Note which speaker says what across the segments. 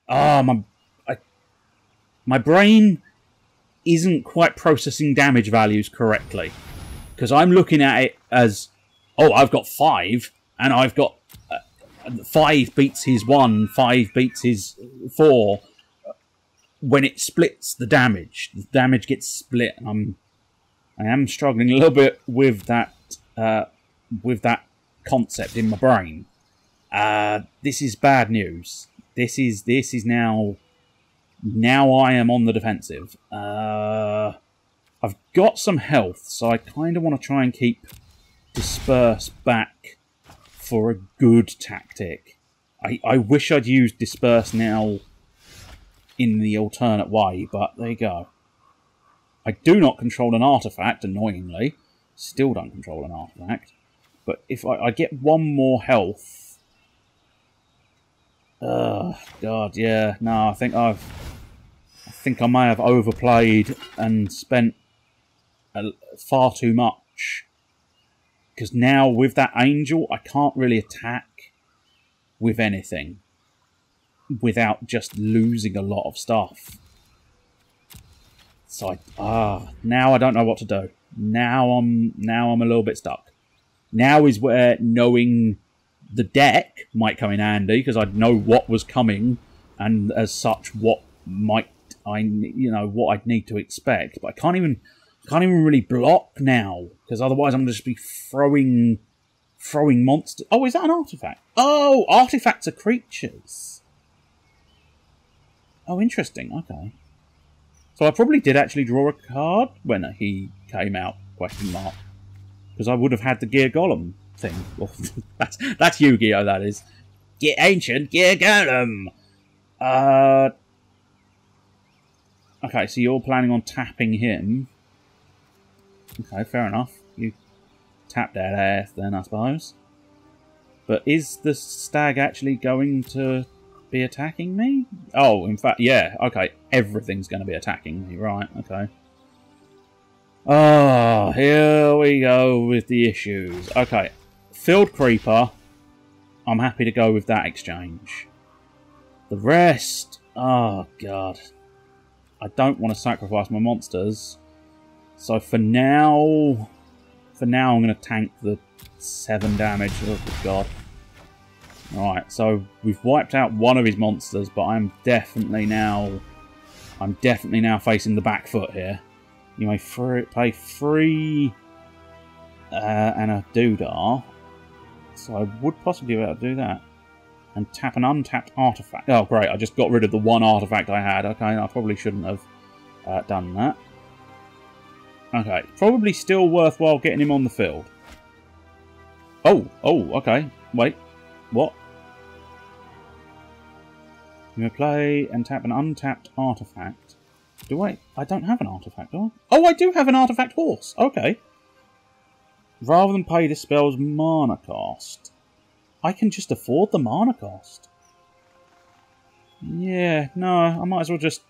Speaker 1: I, my brain isn't quite processing damage values correctly. Because I'm looking at it as, oh, I've got 5, and I've got 5 beats his 1, 5 beats his 4. When it splits the damage gets split, and I am struggling a little bit with that concept in my brain. This is bad news. This is now I am on the defensive. I've got some health, so I kind of want to try and keep Disperse back for a good tactic. I wish I'd used Disperse now in the alternate way, but there you go. I do not control an artifact, annoyingly. Still don't control an artifact. But if I get 1 more health... God, yeah. No, I think I may have overplayed and spent far too much. Because now, with that angel, I can't really attack with anything without just losing a lot of stuff. So now I don't know what to do. Now I'm a little bit stuck. Now is where knowing the deck might come in handy, because I'd know what was coming, and as such what what I'd need to expect. But I can't even really block now, because otherwise I'm going to just be throwing monsters. Oh, is that an artifact? Oh, artifacts are creatures. Oh, interesting. Okay. So I probably did actually draw a card when he came out, question mark. Because I would have had the Gear Golem thing. Well, that's Yu-Gi-Oh! That is. Ancient Gear Golem! Okay, so you're planning on tapping him. Okay, fair enough. You tap that ass then, I suppose. But is the stag actually going to be attacking me? Oh, in fact, yeah. Okay, everything's going to be attacking me. Right, okay. Oh, here we go with the issues. Okay, Field Creeper. I'm happy to go with that exchange. The rest... Oh, God. I don't want to sacrifice my monsters. So for now... I'm going to tank the 7 damage. Oh, good God. Alright, so we've wiped out one of his monsters, but I'm definitely now facing the back foot here. You may pay 3 and a Doodah. So I would possibly be able to do that. And tap an untapped artifact. Oh, great, I just got rid of the 1 artifact I had. Okay, I probably shouldn't have done that. Okay, probably still worthwhile getting him on the field. Oh, okay. Wait, what? You may play and tap an untapped artifact. Do I? I don't have an artifact, do I? Oh, I do have an artifact horse. Okay. Rather than pay the spell's mana cost, I can just afford the mana cost. Yeah, no, I might as well just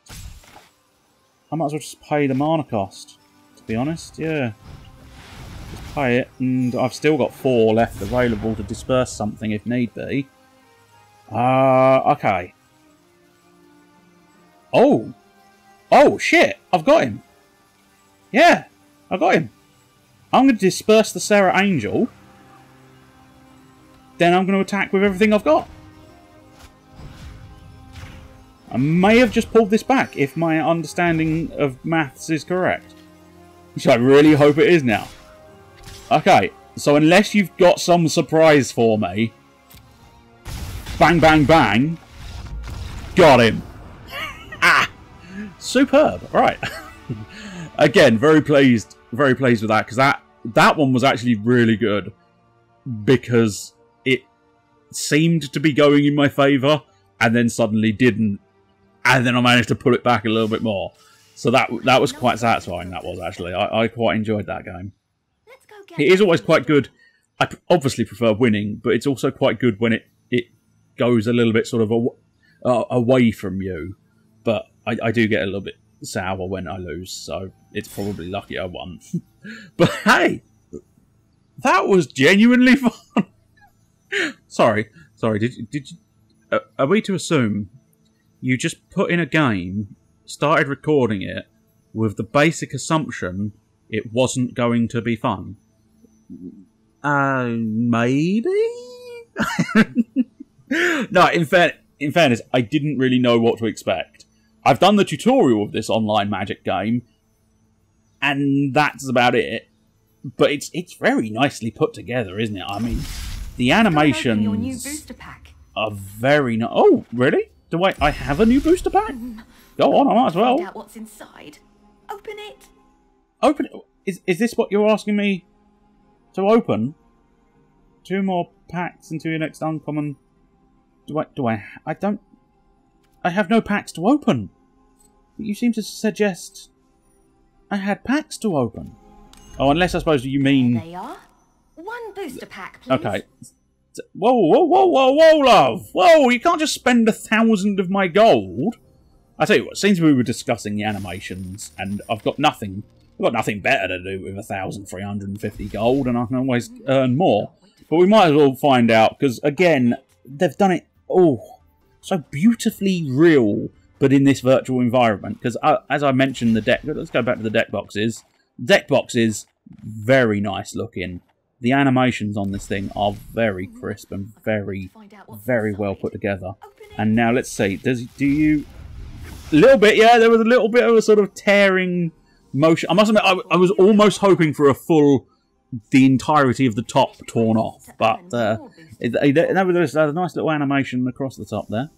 Speaker 1: pay the mana cost. To be honest, yeah. Just pay it, and I've still got 4 left available to disperse something if need be. Okay. Oh, shit! I've got him! Yeah, I got him! I'm going to disperse the Serra Angel. Then I'm going to attack with everything I've got. I may have just pulled this back if my understanding of maths is correct. Which I really hope it is now. Okay, so unless you've got some surprise for me... Bang, bang, bang. Got him. Ah! Superb. Right. Again, very pleased with that, because that one was actually really good, because it seemed to be going in my favour and then suddenly didn't, and then I managed to pull it back a little bit more. So that was quite satisfying. That was actually I quite enjoyed that game. It is always quite good. I obviously prefer winning, but it's also quite good when it goes a little bit sort of away from you. But I do get a little bit sour when I lose, so it's probably lucky I won. But hey, that was genuinely fun. Sorry. Did you? Are we to assume you just put in a game, started recording it, with the basic assumption it wasn't going to be fun. Maybe? No, in fairness, I didn't really know what to expect. I've done the tutorial of this online Magic game, and that's about it. But it's very nicely put together, isn't it? I mean, the animations
Speaker 2: your new booster pack.
Speaker 1: Are very nice. Oh, really? Do I have a new booster pack? Go on, I might as well.
Speaker 2: Find out what's inside. Open it.
Speaker 1: Open it. Is this what you're asking me to open? 2 more packs until your next uncommon. I have no packs to open. But you seem to suggest I had packs to open. Oh, unless I suppose you mean...
Speaker 2: There they are. 1 booster pack, please.
Speaker 1: Okay. Whoa, love. Whoa, you can't just spend 1,000 of my gold. I tell you what, since we were discussing the animations, and I've got nothing better to do with 1,350 gold, and I can always earn more. But we might as well find out, because, again, they've done it, so beautifully real, but in this virtual environment. Because, as I mentioned, the deck... Let's go back to the deck boxes. Deck boxes, very nice looking. The animations on this thing are very crisp and very, very well put together. And now, let's see, do you... A little bit, yeah, there was a little bit of a sort of tearing motion. I must admit, I was almost hoping for the entirety of the top torn off. But, nevertheless, there's a nice little animation across the top there.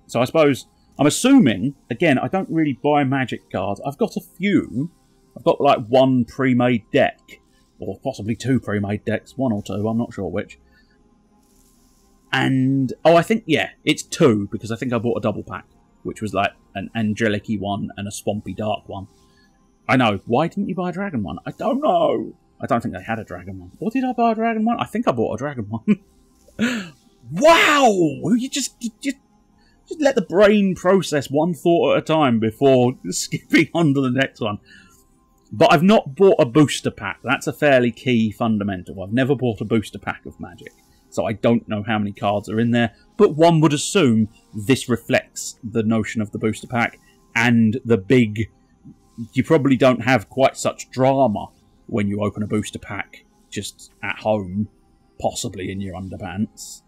Speaker 1: So I suppose, I'm assuming, again, I don't really buy Magic cards. I've got a few. I've got like 1 pre-made deck. Or possibly 2 pre-made decks. 1 or 2, I'm not sure which. And, I think, yeah, it's 2, because I think I bought a double pack. Which was like an angelic-y one and a swampy dark one. I know. Why didn't you buy a dragon one? I don't know. I don't think they had a dragon one. Or did I buy a dragon one? I think I bought a dragon one. Wow! You just let the brain process one thought at a time before skipping on to the next one. But I've not bought a booster pack. That's a fairly key fundamental. I've never bought a booster pack of Magic. So I don't know how many cards are in there. But one would assume this reflects the notion of the booster pack and the big... You probably don't have quite such drama when you open a booster pack just at home, possibly in your underpants.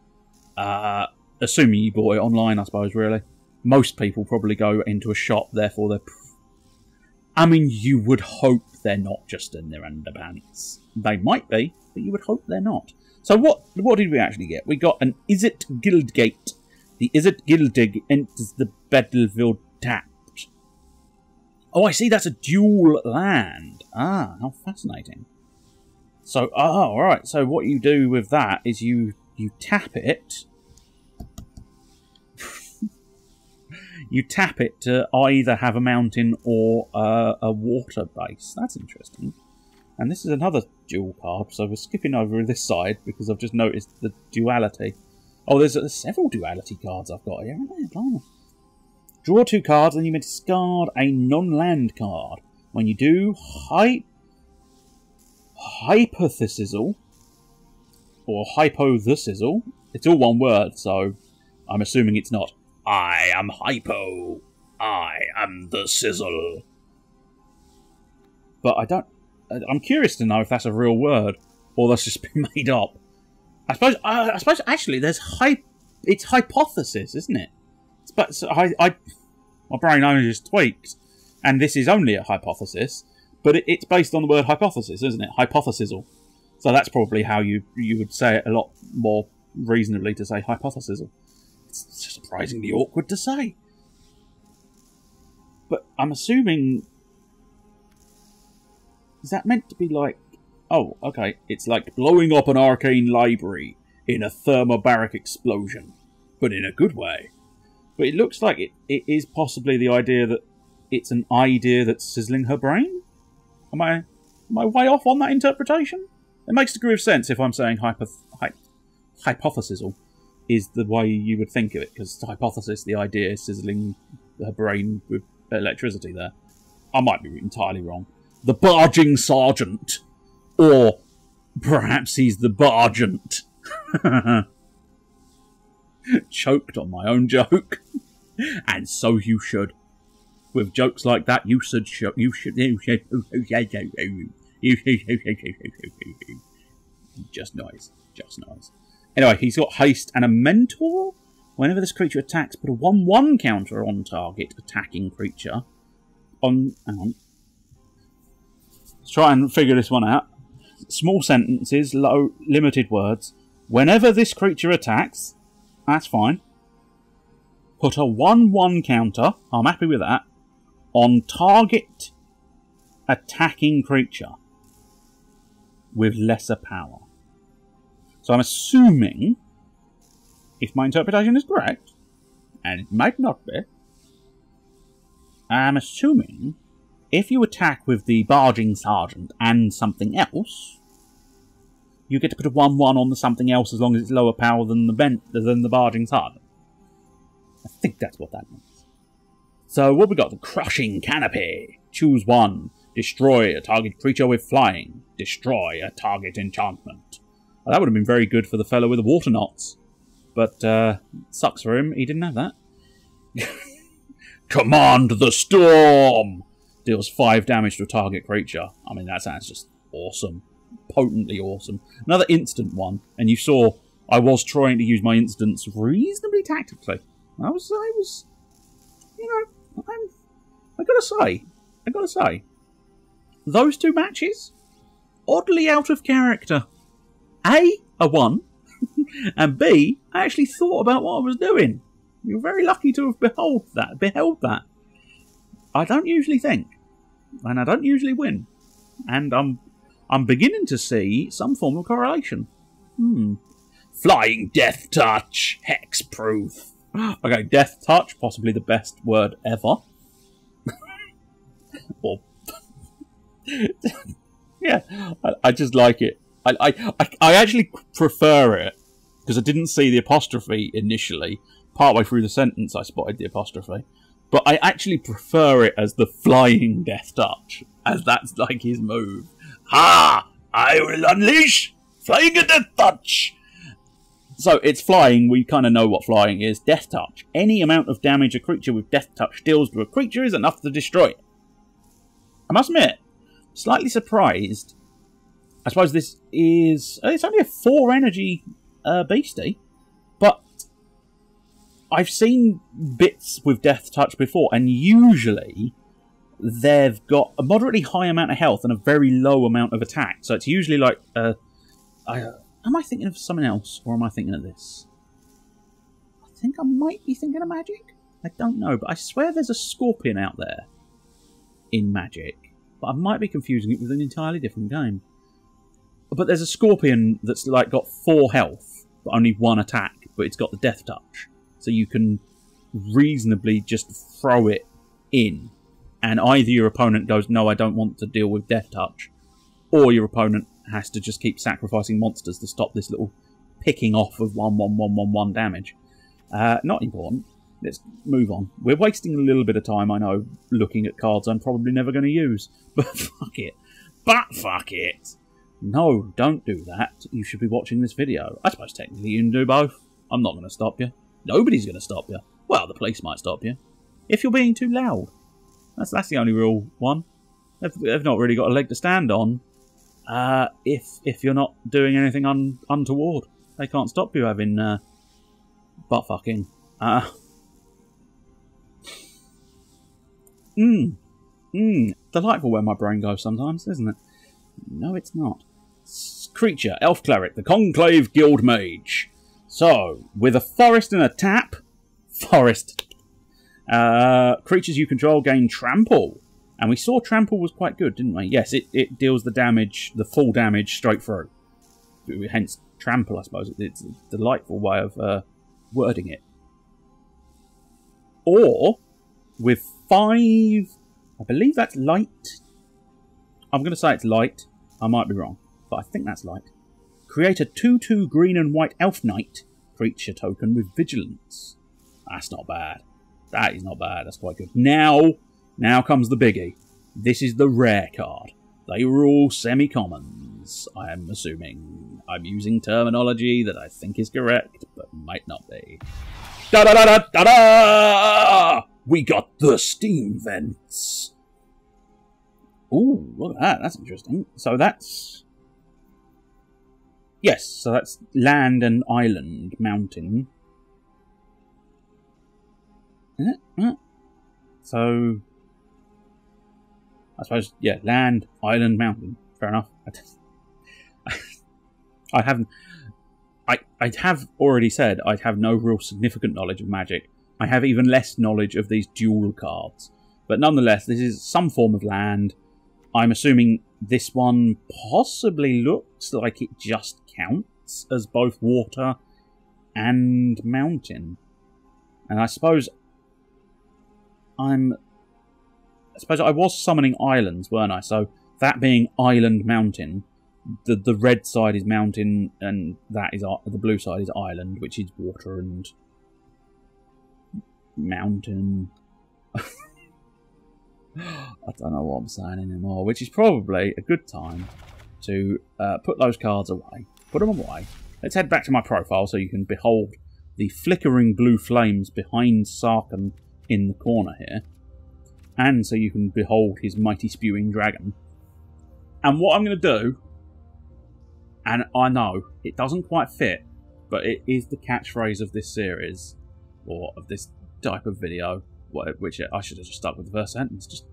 Speaker 1: Assuming you bought it online, I suppose, really. Most people probably go into a shop, therefore they're... I mean, you would hope they're not just in their underpants. They might be, but you would hope they're not. So what did we actually get? We got an Izzet Guildgate. The Izzet Guildgate enters the battlefield tapped. Oh, I see, that's a dual land. Ah, how fascinating. So, alright, so what you do with that is you tap it. You tap it to either have a mountain or a water base. That's interesting. And this is another dual card, so we're skipping over this side because I've just noticed the duality. Oh, there's several duality cards I've got here. Draw 2 cards, and you may discard a non-land card. When you do, Hypothesizzle, or Hypothesizzle. It's all one word, so I'm assuming it's not I am Hypo, I am the Sizzle. But I'm curious to know if that's a real word or that's just been made up. I suppose actually it's hypothesis, isn't it? But my brain only just tweaked, and this is only a hypothesis, but it's based on the word hypothesis, isn't it? Hypothesizzle. So that's probably how you would say it a lot more reasonably to say hypothesizzle. It's surprisingly awkward to say. But I'm assuming... Is that meant to be like... Oh, okay. It's like blowing up an arcane library in a thermobaric explosion. But in a good way. But it looks like it is possibly the idea that it's an idea that's sizzling her brain? Am I way off on that interpretation? It makes a degree of sense if I'm saying hypothesizzle is the way you would think of it. Because hypothesis, the idea is sizzling her brain with electricity there. I might be entirely wrong. The barging sergeant. Or perhaps he's the bargent. Choked on my own joke. And so you should. With jokes like that, you should. Just nice. Just nice. Anyway, he's got haste and a mentor. Whenever this creature attacks, put a 1/1 counter on target attacking creature. Hang on. Let's try and figure this one out. Small sentences, limited words. Whenever this creature attacks, that's fine. Put a 1/1 counter, I'm happy with that, on target attacking creature with lesser power. So I'm assuming, if my interpretation is correct, and it might not be, I'm assuming if you attack with the Barging Sergeant and something else, you get to put a 1/1 on the something else as long as it's lower power than the Barging Sergeant. I think that's what that means. So what we got? The Crushing Canopy. Choose one. Destroy a target creature with flying. Destroy a target enchantment. Well, that would have been very good for the fellow with the water knots. But, sucks for him. He didn't have that. Command the Storm! Deals 5 damage to a target creature. I mean, that sounds just awesome. Potently awesome. Another instant one. And you saw I was trying to use my instants reasonably tactically. I was, you know, I gotta say, those two matches, oddly out of character. A 1, and B, I actually thought about what I was doing. You're very lucky to have beheld that. I don't usually think, and I don't usually win, and I'm beginning to see some form of correlation. Flying Death Touch, Hexproof. Okay, Death Touch, possibly the best word ever. Or, yeah, I just like it. I actually prefer it, because I didn't see the apostrophe initially. Partway through the sentence I spotted the apostrophe. But I actually prefer it as the Flying Death Touch, as that's like his move. Ha! I will unleash Flying Death Touch! So it's flying, we kind of know what flying is. Death Touch. Any amount of damage a creature with Death Touch deals to a creature is enough to destroy it. I must admit, slightly surprised. I suppose this is... It's only a 4 energy beastie, but I've seen bits with Death Touch before, and usually they've got a moderately high amount of health and a very low amount of attack. So it's usually like... am I thinking of something else, or am I thinking of this? I think I might be thinking of Magic. I don't know, but I swear there's a Scorpion out there in Magic. But I might be confusing it with an entirely different game. But there's a Scorpion that's like got 4 health, but only 1 attack, but it's got the Death Touch. So you can reasonably just throw it in, and either your opponent goes, no, I don't want to deal with Death Touch, or your opponent has to just keep sacrificing monsters to stop this little picking off of 1/1/1/1/1 damage. Not important. Let's move on. We're wasting a little bit of time, I know, looking at cards I'm probably never going to use. But fuck it. But fuck it. No, don't do that. You should be watching this video. I suppose technically you can do both. I'm not going to stop you. Nobody's going to stop you. Well, the police might stop you. If you're being too loud. That's the only real one. They've not really got a leg to stand on. If you're not doing anything untoward. They can't stop you having butt fucking. Delightful where my brain goes sometimes, isn't it? No, it's not. Creature, Elf Cleric, the Conclave Guild Mage. So, with a forest and a tap, creatures you control gain trample. And we saw trample was quite good, didn't we? Yes, it deals the damage, the full damage straight through. Hence trample, I suppose. It's a delightful way of wording it. Or, with 5... I believe that's light. I'm going to say it's light. I might be wrong, but I think that's light. Create a 2/2 green and white Elf Knight creature token with vigilance. That's not bad. That is not bad. That's quite good. Now comes the biggie. This is the rare card. They were all semi-commons, I am assuming. I'm using terminology that I think is correct, but might not be. Da-da-da-da-da-da! We got the steam vents. Ooh, look at that. That's interesting. So that's... Yes, so that's land and island, mountain. So... I suppose, yeah, land, island, mountain. Fair enough. I haven't... I have already said I have no real significant knowledge of Magic. I have even less knowledge of these dual cards. But nonetheless, this is some form of land. I'm assuming this one possibly looks like it just counts as both water and mountain. And I suppose I was summoning islands, weren't I? So that being island mountain, the red side is mountain, and that is the blue side is island, which is water and mountain. I don't know what I'm saying anymore, which is probably a good time to put those cards away. Put them away. Let's head back to my profile so you can behold the flickering blue flames behind Circus in the corner here. And so you can behold his mighty spewing dragon. And what I'm going to do, and I know it doesn't quite fit, but it is the catchphrase of this series, or of this type of video, which I should have just stuck with the first sentence. Just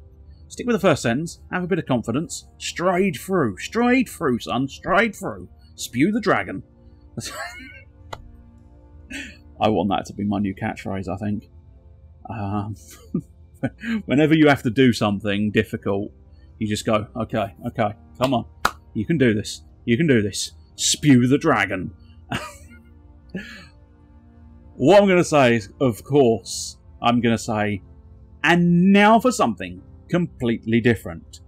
Speaker 1: stick with the first sentence, have a bit of confidence, stride through, son, stride through, spew the dragon. I want that to be my new catchphrase, I think. Whenever you have to do something difficult, you just go, okay, come on, you can do this, spew the dragon. What I'm going to say is, of course, I'm going to say, and now for something completely different.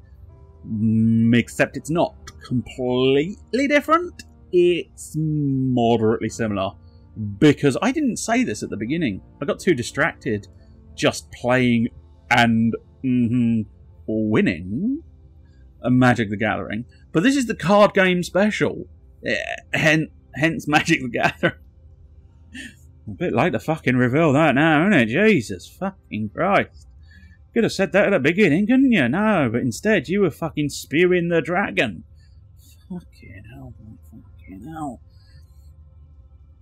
Speaker 1: Except it's not completely different, it's moderately similar. Because I didn't say this at the beginning. I got too distracted just playing and winning a Magic the Gathering. But this is the card game special. Hence Magic the Gathering. A bit late to fucking reveal that now, isn't it? Jesus fucking Christ. Could have said that at the beginning, couldn't you? No, but instead you were fucking spewing the dragon. Fucking hell, fucking hell.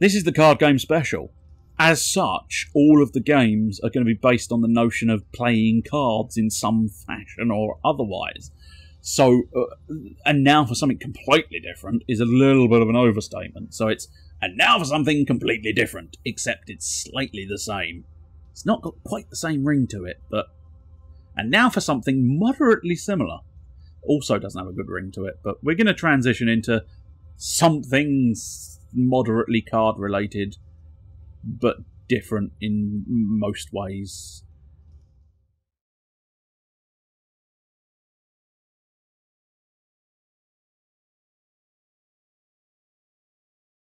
Speaker 1: This is the card game special. As such, all of the games are going to be based on the notion of playing cards in some fashion or otherwise. So, and now for something completely different is a little bit of an overstatement. So it's, and now for something completely different, except it's slightly the same. It's not got quite the same ring to it, but... And now for something moderately similar. Also doesn't have a good ring to it, but we're going to transition into something moderately card-related, but different in most ways.